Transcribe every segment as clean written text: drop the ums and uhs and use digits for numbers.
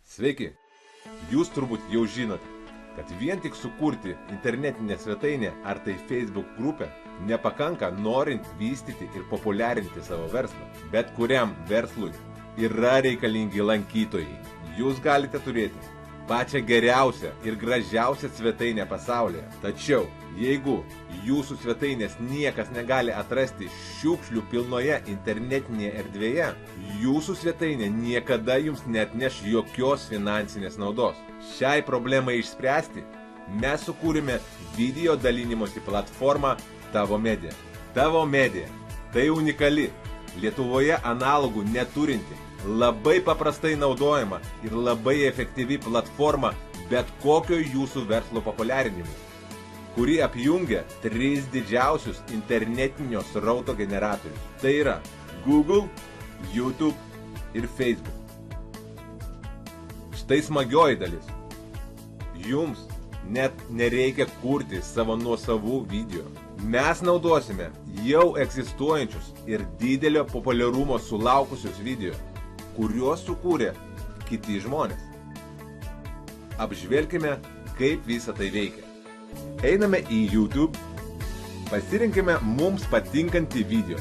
Sveiki! Jūs turbūt jau žinote, kad vien tik sukurti internetinę svetainę ar tai Facebook grupę nepakanka norint vystyti ir populiarinti savo verslą. Bet kuriam verslui yra reikalingi lankytojai. Jūs galite turėti pačią geriausią ir gražiausią svetainę pasaulyje. Tačiau, jeigu jūsų svetainės niekas negali atrasti šiukšlių pilnoje internetinėje erdvėje, jūsų svetainė niekada jums neatneš jokios finansinės naudos. Šiai problemai išspręsti, mes sukūrėme video dalinimosi platformą Tavo Media. Tavo Media – tai unikali, Lietuvoje analogų neturinti, labai paprastai naudojama ir labai efektyvi platforma bet kokio jūsų verslo populiarinimui, kuri apjungia 3 didžiausius internetinio srauto generatorius. Tai yra Google, YouTube ir Facebook. Štai smagioji dalis. Jums net nereikia kurti savo nuosavų video. Mes naudosime jau egzistuojančius ir didelio populiarumo sulaukusius video, kuriuos sukūrė kiti žmonės. Apžvelkime, kaip visa tai veikia. Einame į YouTube, pasirinkime mums patinkantį video.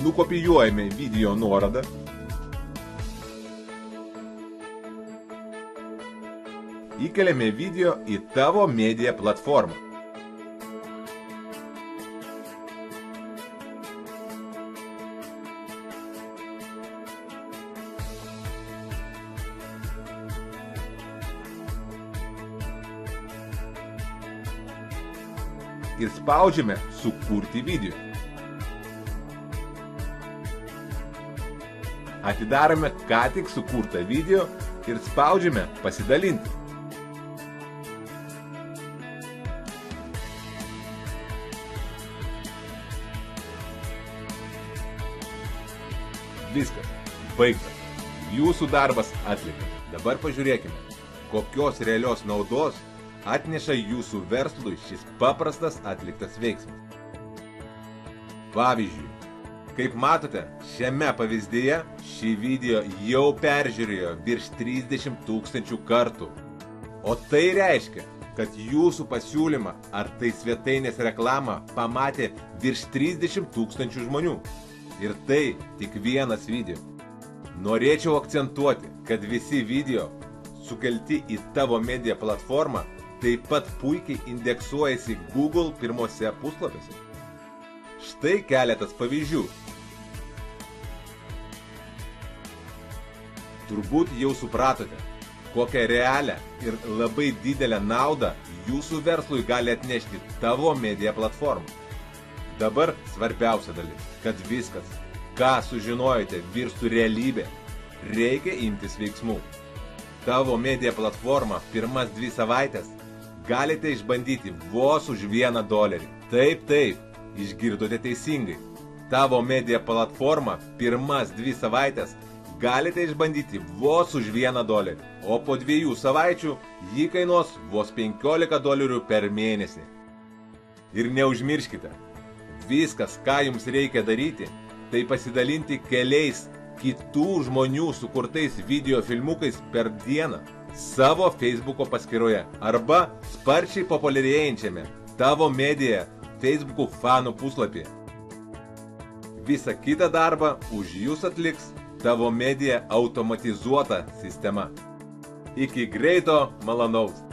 Nukopijuojame video nuorodą. Įkeliame video į Tavo Media platformą. Ir spaudžiame sukurti video. Atidarome ką tik sukurtą video ir spaudžiame pasidalinti. Viskas. Baigta. Jūsų darbas atliktas. Dabar pažiūrėkime, kokios realios naudos atneša jūsų verslui šis paprastas atliktas veiksmas. Pavyzdžiui, kaip matote, šiame pavyzdyje šį video jau peržiūrėjo virš 30 000 kartų. O tai reiškia, kad jūsų pasiūlymą ar tai svetainės reklamą pamatė virš 30 000 žmonių. Ir tai tik vienas video. Norėčiau akcentuoti, kad visi video sukelti į Tavo Media platformą taip pat puikiai indeksuojasi Google pirmose puslapiuose. Štai keletas pavyzdžių. Turbūt jau supratote, kokią realią ir labai didelę naudą jūsų verslui gali atnešti Tavo Media platforma. Dabar svarbiausia dalis, kad viskas, ką sužinojote, virstų realybė, reikia imtis veiksmų. Tavo Media platformą pirmas 2 savaitės galite išbandyti vos už $1. Taip, išgirdote teisingai. Tavo Media platformą pirmas 2 savaitės galite išbandyti vos už $1, o po 2 savaičių jį kainuos vos $15 per mėnesį. Ir neužmirškite, viskas, ką jums reikia daryti, tai pasidalinti keliais kitų žmonių sukurtais video filmukais per dieną savo Facebooko paskyroje arba sparčiai populiarėjančiame Tavo Media Facebook'o fanų puslapyje. Visą kitą darbą už jūs atliks Tavo Media automatizuota sistema. Iki greito malonaus.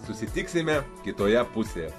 Susitiksime kitoje pusėje.